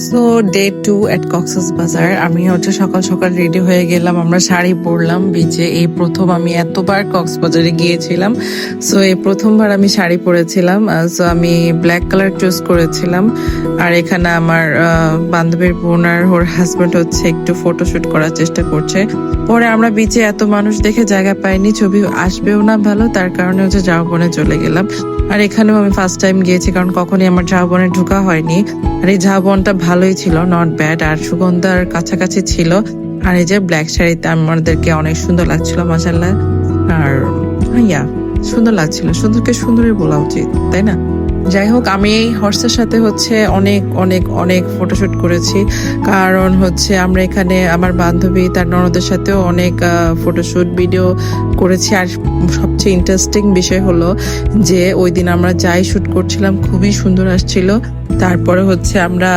So day 2 এট কক্সেস বাজার। আমি হচ্ছে সকাল সকাল রেডি হয়ে গেলাম, আমরা শাড়ি পরলাম বিচে। এই প্রথম, আমি এতবার কক্সবাজারে গিয়েছিলাম, সো এই প্রথমবার আমি শাড়ি পরেছিলাম। সো আমি ব্ল্যাক কালার চুজ করেছিলাম। আর এখানে আমার বান্ধবীর বোন আর ওর হাজব্যান্ড হচ্ছে একটু ফটোশুট করার চেষ্টা করছে। পরে আমরা বিচে এত মানুষ দেখে জায়গা পাইনি, ছবি আসবেও না ভালো, তার কারণে হচ্ছে ঝাউবনে চলে গেলাম। আর এখানেও আমি ফার্স্ট টাইম গিয়েছি, কারণ কখনই আমার ঝাউবনে ঢোকা হয়নি। আর এই ঝাউবনটা ভালোই ছিল, নট ব্যাড, আর সুগন্ধার কাছাকাছি ছিল। আর এই যে ব্ল্যাক শাড়িতে আমাদেরকে অনেক সুন্দর লাগছিল মাশাআল্লাহ। আর ইয়া, সুন্দর লাগছিল, সুন্দরকে সুন্দরই বলা উচিত, তাই না? যাই হোক, আমি এই হর্সের সাথে হচ্ছে অনেক অনেক অনেক ফটোশুট করেছি, কারণ হচ্ছে আমরা এখানে আমার বান্ধবী তার ননদের সাথেও অনেক ফটোশুট ভিডিও করেছি। আর সবচেয়ে ইন্টারেস্টিং বিষয় হলো যে ওই দিন আমরা যাই শুট করছিলাম খুবই সুন্দর আসছিল। তারপরে হচ্ছে আমরা